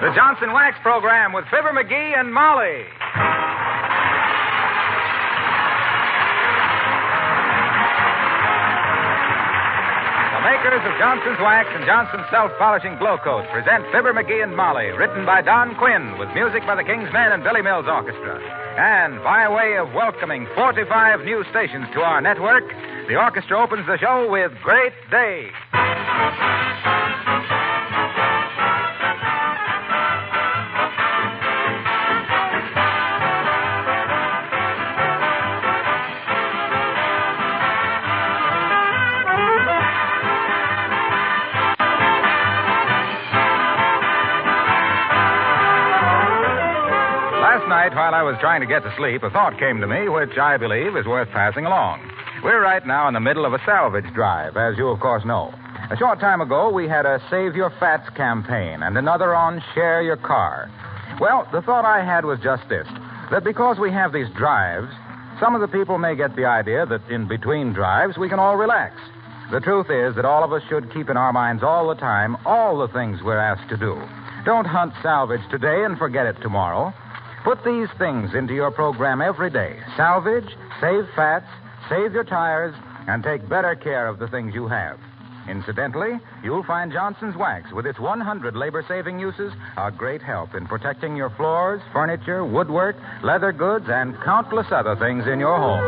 The Johnson Wax Program with Fibber McGee and Molly. The makers of Johnson's Wax and Johnson's Self-Polishing Glow Coat present Fibber McGee and Molly, written by Don Quinn, with music by the King's Men and Billy Mills Orchestra. And by way of welcoming 45 new stations to our network, the orchestra opens the show with Great Day. Last night, while I was trying to get to sleep, a thought came to me which I believe is worth passing along. We're right now in the middle of a salvage drive, as you, of course, know. A short time ago, we had a Save Your Fats campaign and another on Share Your Car. Well, the thought I had was just this, that because we have these drives, some of the people may get the idea that in between drives we can all relax. The truth is that all of us should keep in our minds all the time all the things we're asked to do. Don't hunt salvage today and forget it tomorrow. Put these things into your program every day. Salvage, save fats, save your tires, and take better care of the things you have. Incidentally, you'll find Johnson's Wax, with its 100 labor-saving uses, a great help in protecting your floors, furniture, woodwork, leather goods, and countless other things in your home.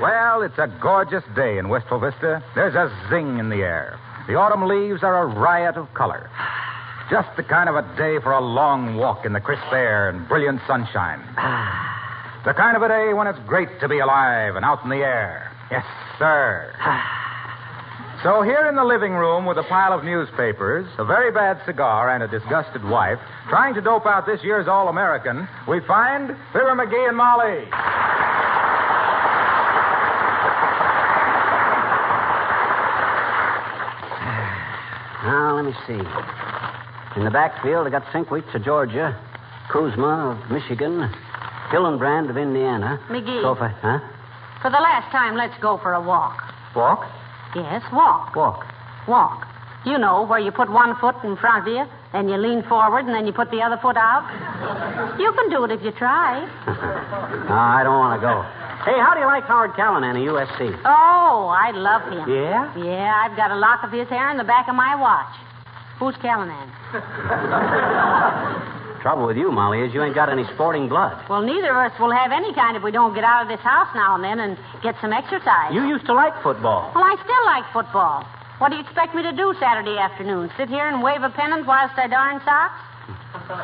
Well, it's a gorgeous day in Wistful Vista. There's a zing in the air. The autumn leaves are a riot of color. Just the kind of a day for a long walk in the crisp air and brilliant sunshine. The kind of a day when it's great to be alive and out in the air. Yes, sir. So here in the living room with a pile of newspapers, a very bad cigar, and a disgusted wife, trying to dope out this year's All-American, we find Fibber McGee and Molly. Now, let me see. In the backfield, I got Sinkwich of Georgia, Kuzma of Michigan, Hillenbrand of Indiana. McGee. Huh? For the last time, let's go for a walk. Walk? Yes, walk. Walk. Walk. You know, where you put one foot in front of you, then you lean forward, and then you put the other foot out. You can do it if you try. No, I don't want to go. Hey, how do you like Howard Callahan of USC? Oh, I love him. Yeah? Yeah, I've got a lock of his hair in the back of my watch. Who's Callahan? Trouble with you, Molly, is you ain't got any sporting blood. Well, neither of us will have any kind if we don't get out of this house now and then and get some exercise. You used to like football. Well, I still like football. What do you expect me to do Saturday afternoon? Sit here and wave a pennant whilst I darn socks?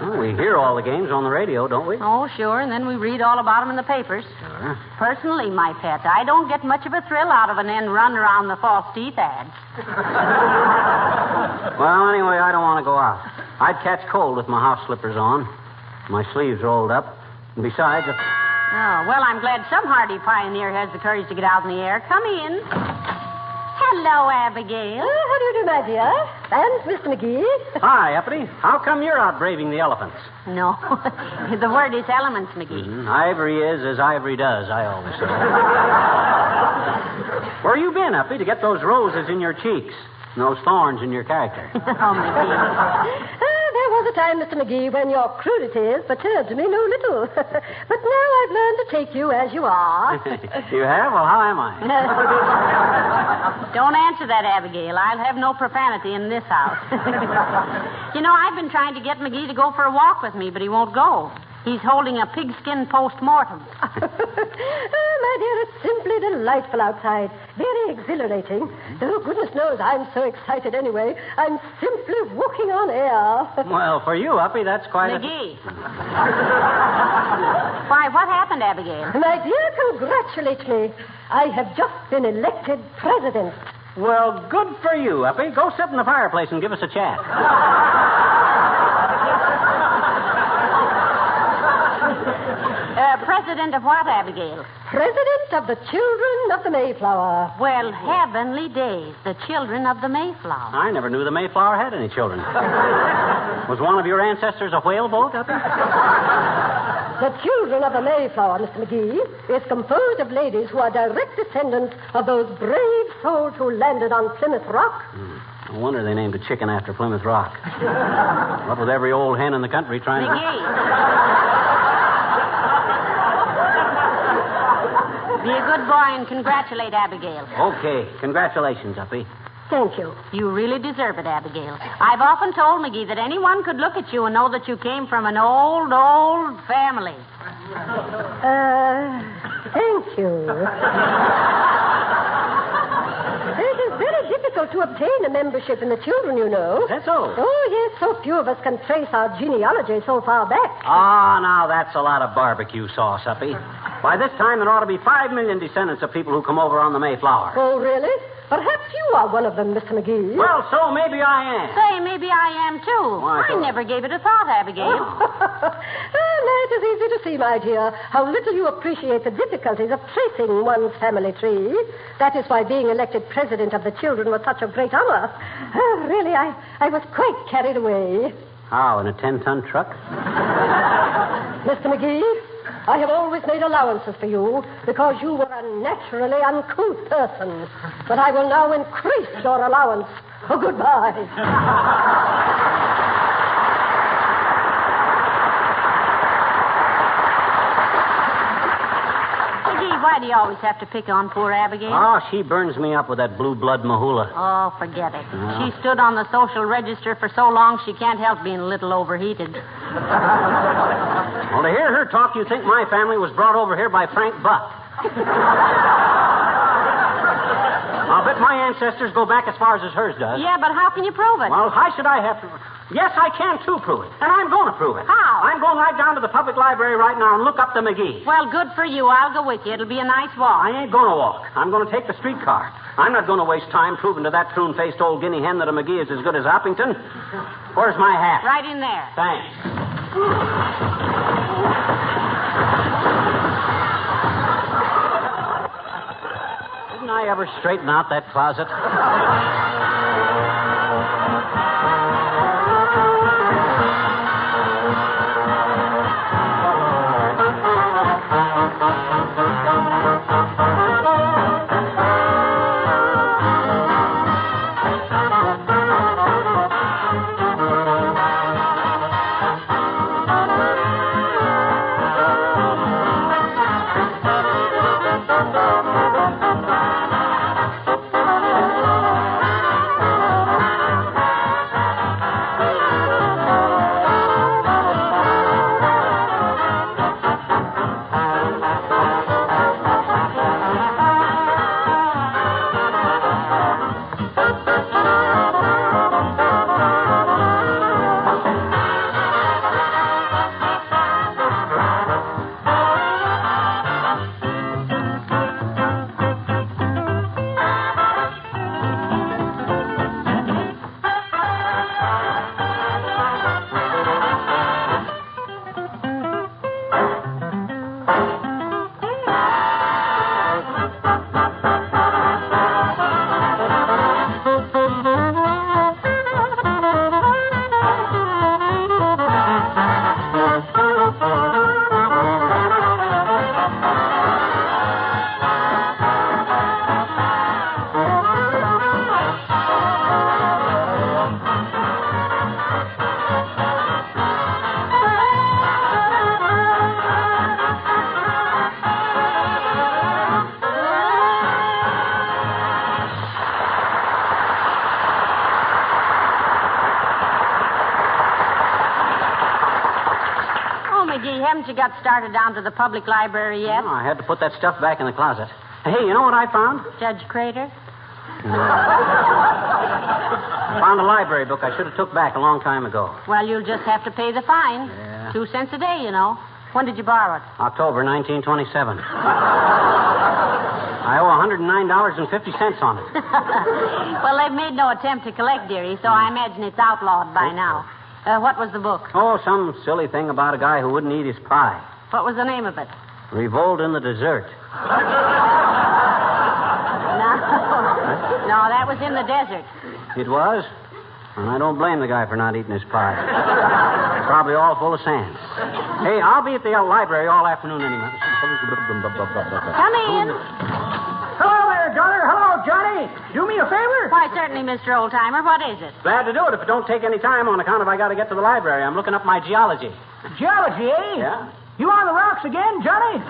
Well, we hear all the games on the radio, don't we? Oh, sure, and then we read all about them in the papers. Sure. Personally, my pet, I don't get much of a thrill out of an end run around the false teeth ads. Well, anyway, I don't want to go out. I'd catch cold with my house slippers on, my sleeves rolled up, and besides... Oh, well, I'm glad some hardy pioneer has the courage to get out in the air. Come in. Hello, Abigail. How do you do, my dear? And Mr. McGee. Hi, Uppity. How come you're out braving the elephants? No, the word is elements, McGee. Mm-hmm. Ivory is as ivory does, I always say. Where you been, Uppy, to get those roses in your cheeks and those thorns in your character? Oh, McGee. There was a time, Mr. McGee, when your crudities perturbed me no little. But now I've learned to take you as you are. You have? Well, how am I? Don't answer that, Abigail. I'll have no profanity in this house. You know, I've been trying to get McGee to go for a walk with me, but he won't go. He's holding a pigskin post-mortem. My dear, it's simply delightful outside. Very exhilarating. Oh, goodness knows, I'm so excited anyway. I'm simply walking on air. Well, for you, Uppy, that's quite McGee. Why, what happened, Abigail? My dear, congratulate me. I have just been elected president. Well, good for you, Uppy. Go sit in the fireplace and give us a chat. President of what, Abigail? President of the Children of the Mayflower. Well, heavenly days, the children of the Mayflower. I never knew the Mayflower had any children. Was one of your ancestors a whale boat up there? The Children of the Mayflower, Mr. McGee, is composed of ladies who are direct descendants of those brave souls who landed on Plymouth Rock. No wonder they named a chicken after Plymouth Rock. What with every old hen in the country trying to... McGee. Be a good boy and congratulate Abigail. Okay. Congratulations, Uppy. Thank you. You really deserve it, Abigail. I've often told McGee that anyone could look at you and know that you came from an old, old family. Thank you. It is very difficult to obtain a membership in the children, you know. That's so? Oh, yes. So few of us can trace our genealogy so far back. Ah, now that's a lot of barbecue sauce, Uppy. By this time, there ought to be 5 million descendants of people who come over on the Mayflower. Oh, really? Perhaps you are one of them, Mr. McGee. Well, so maybe I am. Say, maybe I am, too. Why, I never gave it a thought, Abigail. It is easy to see, my dear, how little you appreciate the difficulties of tracing one's family tree. That is why being elected president of the children was such a great honor. Really, I was quite carried away. How, in a 10-ton truck? Mr. McGee, I have always made allowances for you because you were a naturally uncouth person. But I will now increase your allowance. Oh, goodbye. Why do you always have to pick on poor Abigail? Oh, she burns me up with that blue blood mahula. Oh, forget it. She stood on the social register for so long she can't help being a little overheated. Well, to hear her talk, you'd think my family was brought over here by Frank Buck. I'll bet my ancestors go back as far as hers does. Yeah, but how can you prove it? Well, how should I have to... Yes, I can, too, prove it. And I'm going to prove it. How? I'm going right down to the public library right now and look up the McGees. Well, good for you. I'll go with you. It'll be a nice walk. I ain't going to walk. I'm going to take the streetcar. I'm not going to waste time proving to that prune-faced old guinea hen that a McGee is as good as Oppington. Where's my hat? Right in there. Thanks. Didn't I ever straighten out that closet? Haven't you got started down to the public library yet? No, I had to put that stuff back in the closet. Hey, you know what I found? Judge Crater? Found a library book I should have took back a long time ago. Well, you'll just have to pay the fine. Yeah. 2 cents a day, you know. When did you borrow it? October 1927. I owe $109.50 on it. Well, they've made no attempt to collect, dearie, so I imagine it's outlawed by now. What was the book? Oh, some silly thing about a guy who wouldn't eat his pie. What was the name of it? Revolt in the dessert. No, that was in the desert. It was? And I don't blame the guy for not eating his pie. Probably all full of sand. Hey, I'll be at the library all afternoon anyway. Come in. Hello there, daughter. Hello, Johnny. Do me a favor? Why, certainly, Mr. Oldtimer. What is it? Glad to do it if it don't take any time on account of I got to get to the library. I'm looking up my geology. Geology, eh? Yeah? You on the rocks again, Johnny?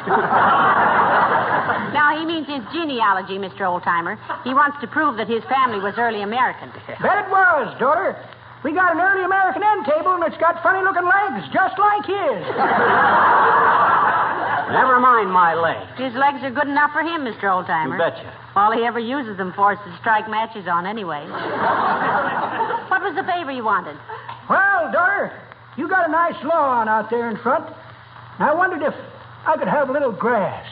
Now, he means his genealogy, Mr. Oldtimer. He wants to prove that his family was early American. Bet it was, daughter. We got an early American end table, and it's got funny-looking legs just like his. Never mind my legs. His legs are good enough for him, Mr. Oldtimer. You betcha. All he ever uses them for is to strike matches on anyway. What was the favor you wanted? Well, daughter, you got a nice lawn out there in front. And I wondered if I could have a little grass.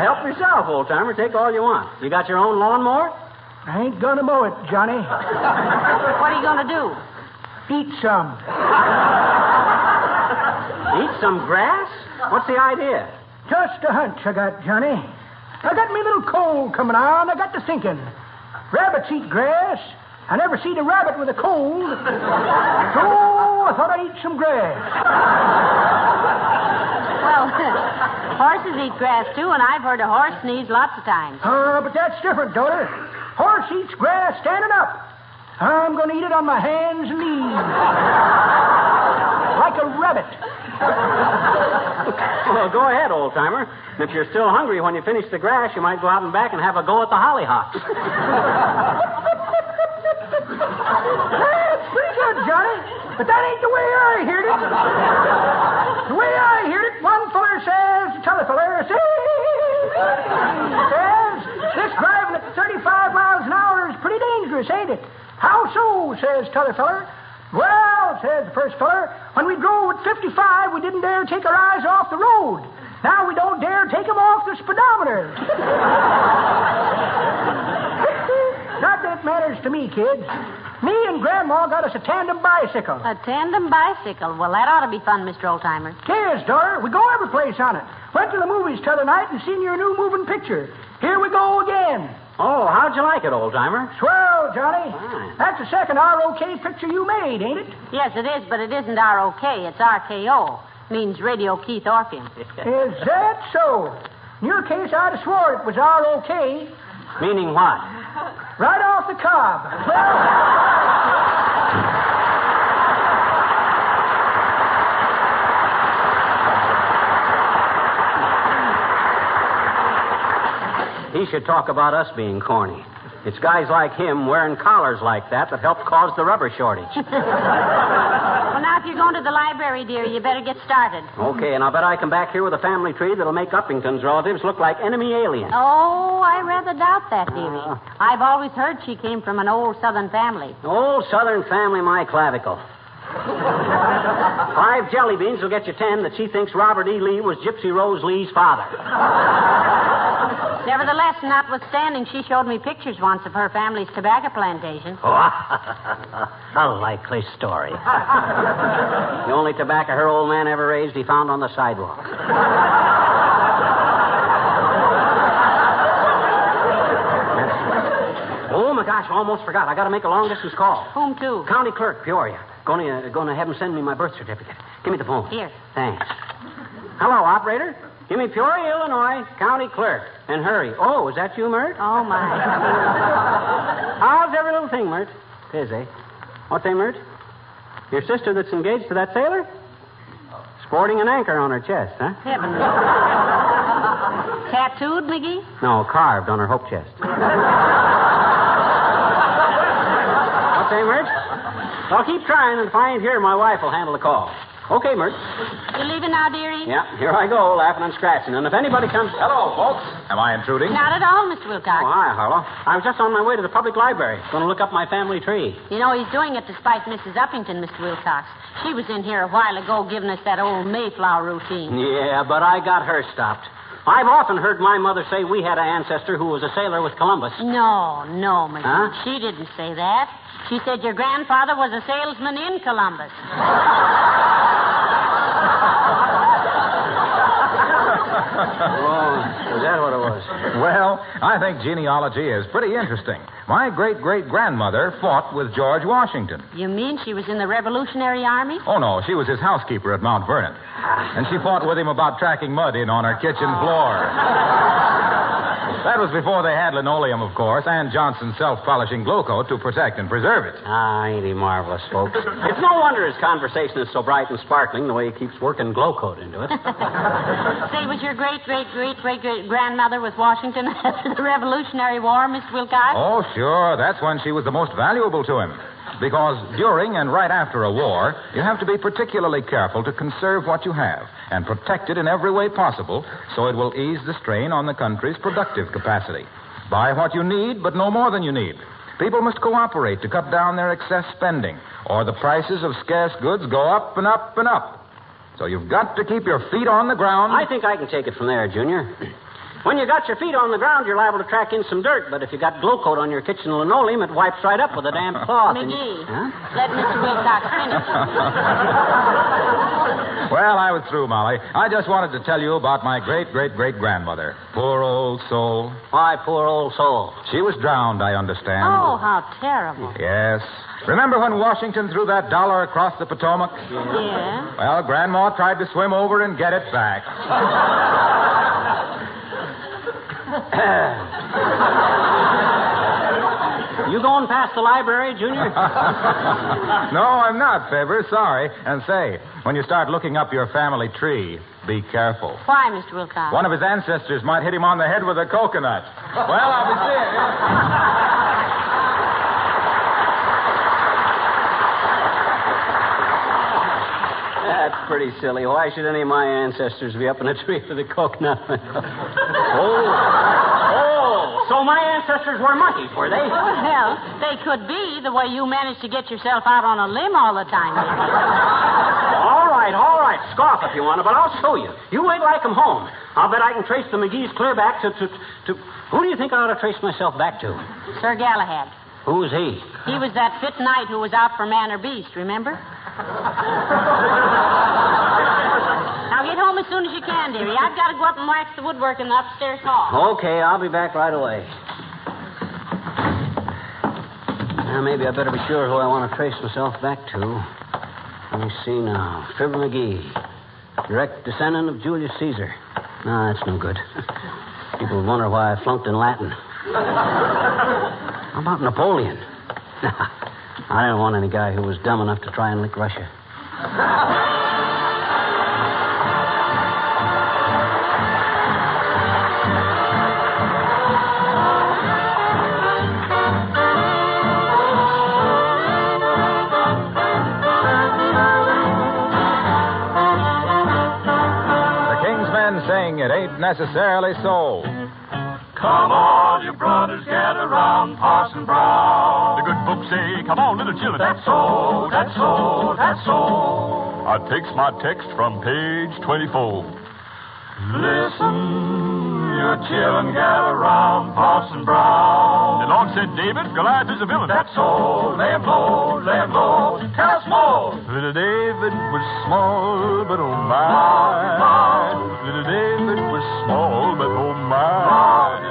Help yourself, old-timer. Take all you want. You got your own lawnmower? I ain't gonna mow it, Johnny. What are you going to do? Eat some. Eat some grass? What's the idea? Just a hunch I got, Johnny. I got me little cold coming on. I got to thinking. Rabbits eat grass. I never seen a rabbit with a cold. So I thought I'd eat some grass. Well, horses eat grass, too, and I've heard a horse sneeze lots of times. But that's different, daughter. Horse eats grass standing up. I'm going to eat it on my hands and knees. Like a rabbit. Well, go ahead, old-timer. If you're still hungry when you finish the grass, you might go out and back and have a go at the hollyhocks. That's pretty good, Johnny. But that ain't the way I heard it. The way I heard it, one feller says to t'other feller, says, this driving at 35 miles an hour is pretty dangerous, ain't it? How so, says t'other feller. Well, says the first feller, when we drove at 55, we didn't dare take our eyes off the road. Now we don't dare take them off the speedometer. Not that it matters to me, kids. Me and Grandma got us a tandem bicycle. A tandem bicycle. Well, that ought to be fun, Mr. Oldtimer. Kids, daughter, we go every place on it. Went to the movies t'other night and seen your new moving picture. Here we go again. Oh, how'd you like it, old-timer? Swell, Johnny. Fine. That's the second ROK picture you made, ain't it? Yes, it is, but it isn't ROK. It's RKO. Means Radio Keith Orpheum. Is that so? In your case, I'd have swore it was ROK. Meaning what? Right off the cob. He should talk about us being corny. It's guys like him wearing collars like that help cause the rubber shortage. Well, now, if you're going to the library, dear, you better get started. Okay, and I'll bet I come back here with a family tree that'll make Uppington's relatives look like enemy aliens. Oh, I rather doubt that, dearie. I've always heard she came from an old Southern family. Old Southern family, my clavicle. 5 jelly beans will get you 10 that she thinks Robert E. Lee was Gypsy Rose Lee's father. Nevertheless, notwithstanding, she showed me pictures once of her family's tobacco plantation. A likely story. The only tobacco her old man ever raised, he found on the sidewalk. Oh, my gosh, I almost forgot. I got to make a long-distance call. Whom to? County clerk, Peoria. Going to have him send me my birth certificate. Give me the phone. Here. Thanks. Hello, operator. Give me Peoria, Illinois, county clerk. And hurry. Oh, is that you, Mert? Oh, my. How's every little thing, Mert? Tis, eh? What's that, Mert? Your sister that's engaged to that sailor? Sporting an anchor on her chest, huh? Heavens. Tattooed, McGee? No, carved on her hope chest. What's that, Mert? Well, keep trying, and if I ain't here, my wife will handle the call. Okay, Mert. You leaving now, dearie? Yeah, here I go, laughing and scratching. And if anybody comes... Hello, folks. Am I intruding? Not at all, Mr. Wilcox. Oh, hi, Harlow. I was just on my way to the public library. Going to look up my family tree. You know, he's doing it despite Mrs. Uppington, Mr. Wilcox. She was in here a while ago giving us that old Mayflower routine. Yeah, but I got her stopped. I've often heard my mother say we had an ancestor who was a sailor with Columbus. No, McGee. Huh? She didn't say that. She said your grandfather was a salesman in Columbus. Oh, is that what it was? Well, I think genealogy is pretty interesting. My great-great-grandmother fought with George Washington. You mean she was in the Revolutionary Army? Oh, no, she was his housekeeper at Mount Vernon. And she fought with him about tracking mud in on her kitchen floor. That was before they had linoleum, of course, and Johnson's self-polishing glow coat to protect and preserve it. Ah, ain't he marvelous, folks? It's no wonder his conversation is so bright and sparkling the way he keeps working glow coat into it. Say, was your great-great-great-great-grandmother with Washington after the Revolutionary War, Mr. Wilcox? Oh, sure. That's when she was the most valuable to him. Because during and right after a war, you have to be particularly careful to conserve what you have and protect it in every way possible so it will ease the strain on the country's productive capacity. Buy what you need, but no more than you need. People must cooperate to cut down their excess spending, or the prices of scarce goods go up and up and up. So you've got to keep your feet on the ground. I think I can take it from there, Junior. When you got your feet on the ground, you're liable to track in some dirt. But if you got glow coat on your kitchen linoleum, it wipes right up with a damn cloth. McGee, let Mr. Wilcox finish. Well, I was through, Molly. I just wanted to tell you about my great-great-great-grandmother. Poor old soul. Why, poor old soul? She was drowned, I understand. Oh, how terrible. Yes. Remember when Washington threw that dollar across the Potomac? Yeah. Well, Grandma tried to swim over and get it back. You going past the library, Junior? No, I'm not, Fibber. Sorry. And say, when you start looking up your family tree, be careful. Why, Mr. Wilcox? One of his ancestors might hit him on the head with a coconut. Well, I'll be seeing you. That's pretty silly. Why should any of my ancestors be up in a tree with a coconut? So my ancestors were monkeys, were they? Well, they could be, the way you managed to get yourself out on a limb all the time. All right. Scoff if you want to, but I'll show you. You wait till I come home. I'll bet I can trace the McGees clear back to... Who do you think I ought to trace myself back to? Sir Galahad. Who's he? He was that fit knight who was out for man or beast, remember? Now get home as soon as you can, dearie. I've got to go up and wax the woodwork in the upstairs hall. Okay, I'll be back right away. Now, maybe I better be sure who I want to trace myself back to. Let me see now. Fibber McGee. Direct descendant of Julius Caesar. No, that's no good. People wonder why I flunked in Latin. How about Napoleon? I didn't want any guy who was dumb enough to try and lick Russia. Sing It Ain't Necessarily So. Come on, you brothers, gather round Parson Brown. The good folks say, come on, little children. That's so, that's so, that's so. I takes my text from page 24. Listen, you children, gather round Parson Brown. The Lord said, David, Goliath is a villain. That's so, lay him low, lay him low. Tell us more. Little David was small, but oh my. Little David was small, but oh my.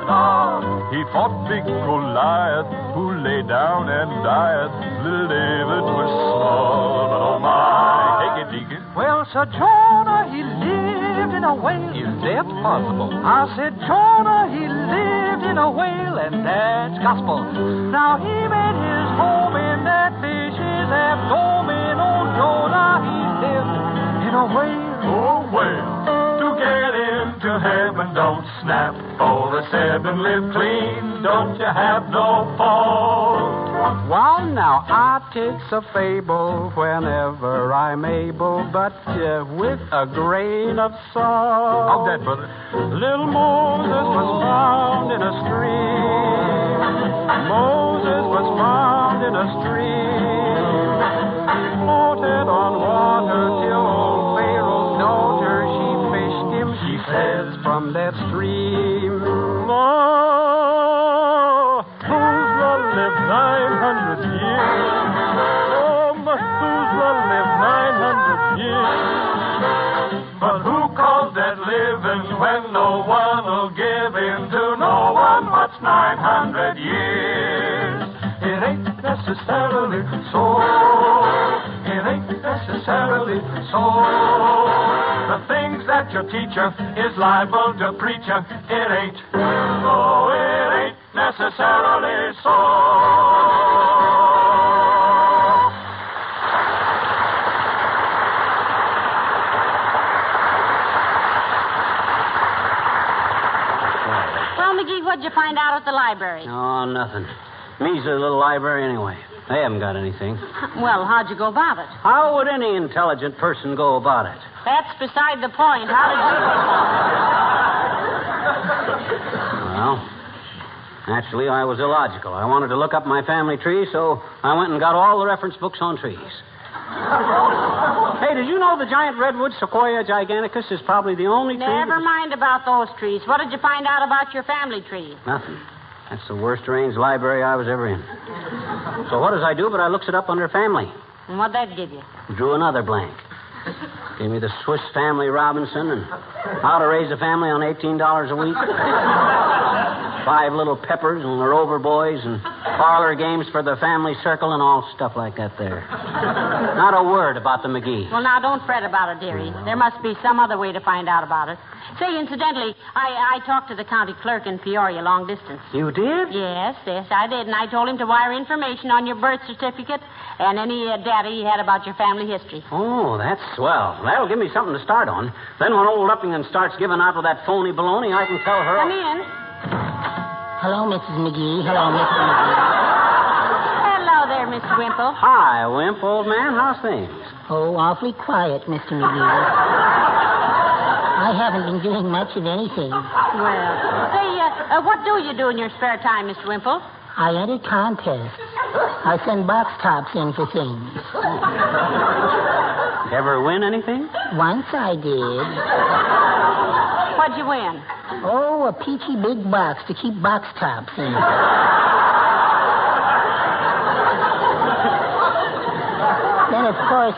He fought big Goliath, who lay down and died. Little David was small, but oh my. Take it, Deacon. Well, Sir Jonah, he lived in a whale. Is that possible? I said, Jonah, he lived in a whale, and that's gospel. Now, he made his home in that fish's abdomen. Oh, Jonah, he lived in a whale. Oh, well. To get into heaven, don't snap. For the seven live clean. Don't you have no fault? Well, now, I takes a fable whenever I'm able, but with a grain of salt. How's that, brother? Little Moses was found in a stream. Moses was found in a stream. He floated on water till old Pharaoh's daughter, she fished him, she says, from that stream. Methuselah lived 900 years. Oh, Methuselah lived 900 years. But who calls that living when no necessarily so. It ain't necessarily so. The things that your teacher is liable to preach you, it ain't. No, it ain't necessarily so. McGee, what'd you find out at the library? Oh, nothing. Measly little library anyway. They haven't got anything. Well, how'd you go about it? How would any intelligent person go about it? That's beside the point. How did you go about it? Well, actually, I was illogical. I wanted to look up my family tree, so I went and got all the reference books on trees. Hey, did you know the giant redwood, Sequoia giganticus, is probably the only tree... Never mind about those trees. What did you find out about your family tree? Nothing. That's the worst arranged library I was ever in. So what does I do but I looks it up under family. And what'd that give you? Drew another blank. Gave me the Swiss Family Robinson and how to raise a family on $18 a week. 5 little peppers and the Rover Boys and parlor games for the family circle and all stuff like that there. Not a word about the McGees. Well, now, don't fret about it, dearie. There must be some other way to find out about it. Say, incidentally, I talked to the county clerk in Peoria long distance. You did? Yes, I did. And I told him to wire information on your birth certificate and any data he had about your family history. Oh, that's swell. That'll give me something to start on. Then when old Uppingham starts giving out with that phony baloney, I can tell her... Come in. Hello, Mrs. McGee. Hello, Mr. McGee. Hello there, Mr. Wimple. Hi, Wimp, old man. How's things? Oh, awfully quiet, Mr. McGee. I haven't been doing much of anything. Well, say, what do you do in your spare time, Mr. Wimple? I enter contests. I send box tops in for things. Ever win anything? Once I did. What'd you win? Oh, a peachy big box to keep box tops in. Then, of course,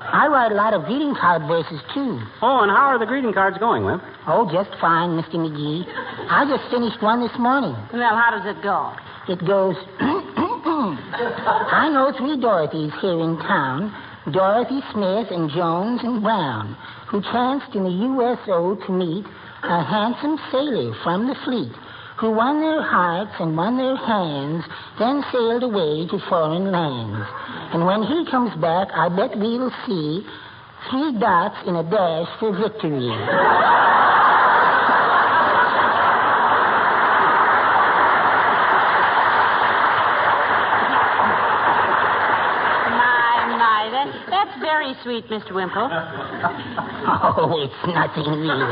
I write a lot of greeting card verses, too. Oh, and how are the greeting cards going, Wimp? Oh, just fine, Mr. McGee. I just finished one this morning. Well, how does it go? It goes, I know 3 Dorothys here in town, Dorothy Smith and Jones and Brown, who chanced in the USO to meet a handsome sailor from the fleet, who won their hearts and won their hands, then sailed away to foreign lands. And when he comes back, I bet we'll see 3 dots in a dash for victory. That's very sweet, Mr. Wimple. Oh, it's nothing really.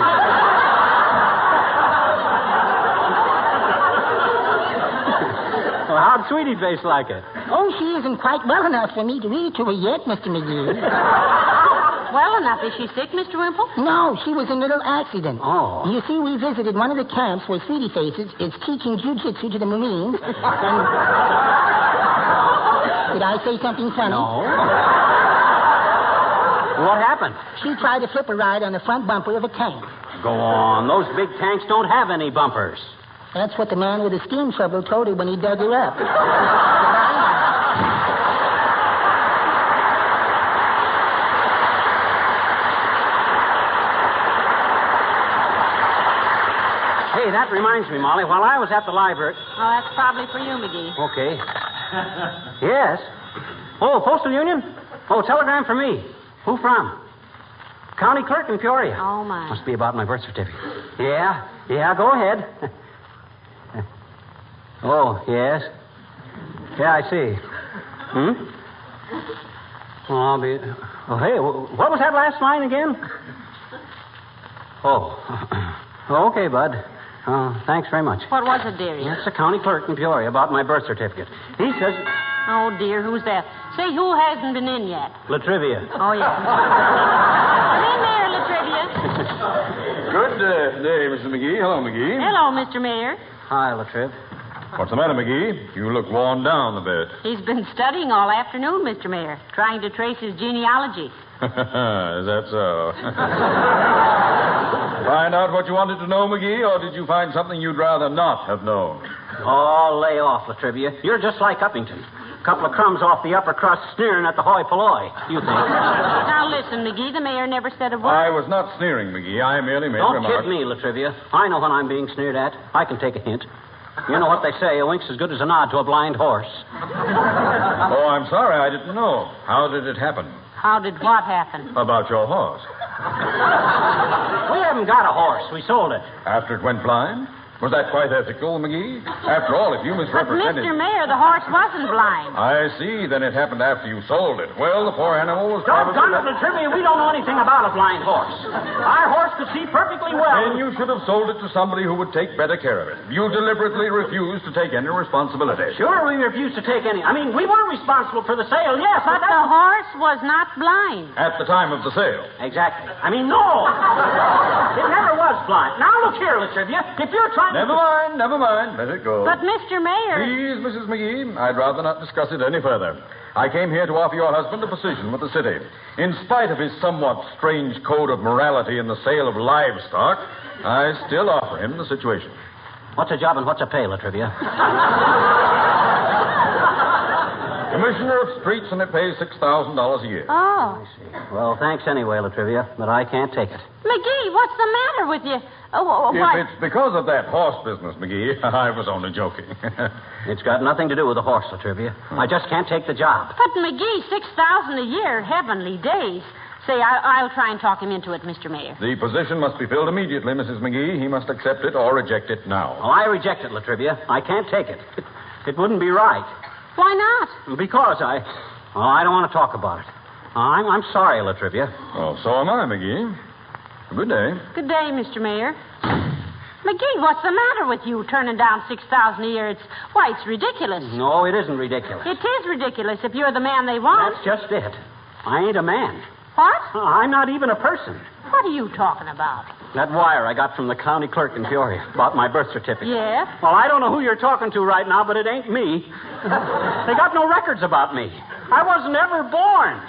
Well, how'd Sweetie Face like it? Oh, she isn't quite well enough for me to read to her yet, Mr. McGee. Well enough. Is she sick, Mr. Wimple? No, she was in a little accident. Oh. You see, we visited one of the camps where Sweetie Face is teaching jiu-jitsu to the Marines. And... Did I say something funny? No. What happened? She tried to flip a ride on the front bumper of a tank. Go on. Those big tanks don't have any bumpers. That's what the man with the steam shovel told her when he dug her up. Hey, that reminds me, Molly. While I was at the library... Oh, that's probably for you, McGee. Okay. Yes. Oh, Postal Union? Oh, telegram for me. Who from? County clerk in Peoria. Oh, my. Must be about my birth certificate. Yeah, go ahead. Oh, yes. Yeah, I see. Oh, I'll be... Oh, hey, what was that last line again? Oh. Okay, bud. Thanks very much. What was it, dearie? That's the county clerk in Peoria about my birth certificate. He says... Oh, dear, who's that? Say, who hasn't been in yet? Latrivia. Oh, yeah. Come in there, Latrivia. Good day, Mrs. McGee. Hello, McGee. Hello, Mr. Mayor. Hi, Latriv. What's the matter, McGee? You look worn down a bit. He's been studying all afternoon, Mr. Mayor, trying to trace his genealogy. Is that so? Find out what you wanted to know, McGee, or did you find something you'd rather not have known? Oh, lay off, Latrivia. You're just like Uppington. couple of crumbs off the upper crust sneering at the hoi polloi, you think. Now, listen, McGee, the mayor never said a word. I was not sneering, McGee. I merely made a Don't remark. kid me, Latrivia. I know when I'm being sneered at. I can take a hint. You know what they say, a wink's as good as a nod to a blind horse. Oh, I'm sorry. I didn't know. How did it happen? How did what happen? About your horse. We haven't got a horse. We sold it. After it went blind? Was that quite ethical, McGee? After all, if you But, misrepresented... Mr. Mayor, the horse wasn't blind. I see. Then it happened after you sold it. Well, the poor animal was probably... Doggone it, Latrivia, we don't know anything about a blind horse. Our horse could see perfectly well. Then you should have sold it to somebody who would take better care of it. You deliberately refused to take any responsibility. Sure, we refused to take any. I mean, we were responsible for the sale, yes. But the horse was not blind. At the time of the sale. Exactly. I mean, no. It never was blind. Now, look here, Latrivia. If you're trying Never mind. Let it go. But, Mr. Mayor... Please, Mrs. McGee, I'd rather not discuss it any further. I came here to offer your husband a position with the city. In spite of his somewhat strange code of morality in the sale of livestock, I still offer him the situation. What's a job and what's a pay, Latrivia? Commissioner of Streets, and it pays $6,000 a year. Oh. I see. Well, thanks anyway, Latrivia, but I can't take it. McGee, what's the matter with you? If it's because of that horse business, McGee, I was only joking. It's got nothing to do with the horse, Latrivia. I just can't take the job. But, McGee, $6,000 a year, heavenly days. Say, I'll try and talk him into it, Mr. Mayor. The position must be filled immediately, Mrs. McGee. He must accept it or reject it now. Well, I reject it, Latrivia. I can't take it. It wouldn't be right. Why not? Because I don't want to talk about it. I'm sorry, Latrivia. Oh, so am I, McGee. Good day. Good day, Mr. Mayor. McGee, what's the matter with you turning down $6,000 a year? It's ridiculous. No, it isn't ridiculous. It is ridiculous if you're the man they want. That's just it. I ain't a man. What? I'm not even a person. What are you talking about? That wire I got from the county clerk in Peoria about my birth certificate. Yeah? Well, I don't know who you're talking to right now, but it ain't me. They got no records about me. I wasn't ever born.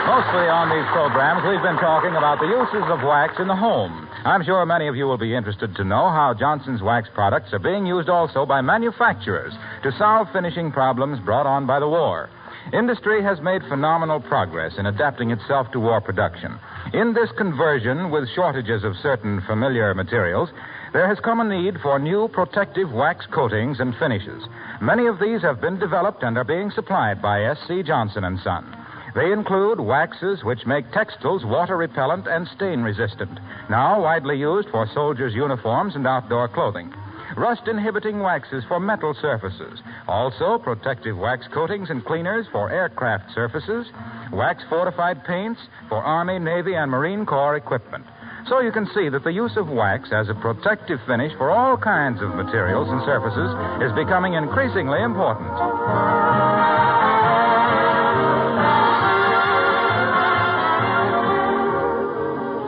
Mostly on these programs, we've been talking about the uses of wax in the home. I'm sure many of you will be interested to know how Johnson's wax products are being used also by manufacturers to solve finishing problems brought on by the war. Industry has made phenomenal progress in adapting itself to war production. In this conversion, with shortages of certain familiar materials, there has come a need for new protective wax coatings and finishes. Many of these have been developed and are being supplied by S.C. Johnson & Son. They include waxes which make textiles water-repellent and stain-resistant, now widely used for soldiers' uniforms and outdoor clothing. Rust-inhibiting waxes for metal surfaces. Also, protective wax coatings and cleaners for aircraft surfaces. Wax-fortified paints for Army, Navy, and Marine Corps equipment. So you can see that the use of wax as a protective finish for all kinds of materials and surfaces is becoming increasingly important.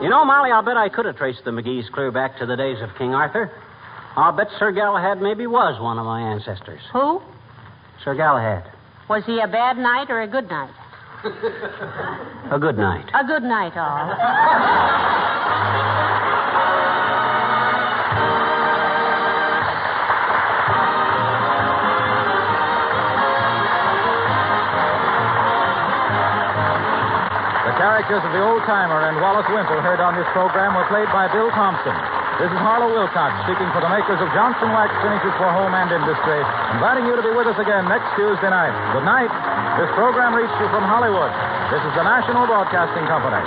You know, Molly, I'll bet I could have traced the McGees clear back to the days of King Arthur. I'll bet Sir Galahad maybe was one of my ancestors. Who? Sir Galahad. Was he a bad knight or a good knight? A good night. A good knight, all. The characters of the old-timer and Wallace Wimple heard on this program were played by Bill Thompson. This is Harlow Wilcox speaking for the makers of Johnson Wax Finishes for Home and Industry, inviting you to be with us again next Tuesday night. Good night. This program reached you from Hollywood. This is the National Broadcasting Company.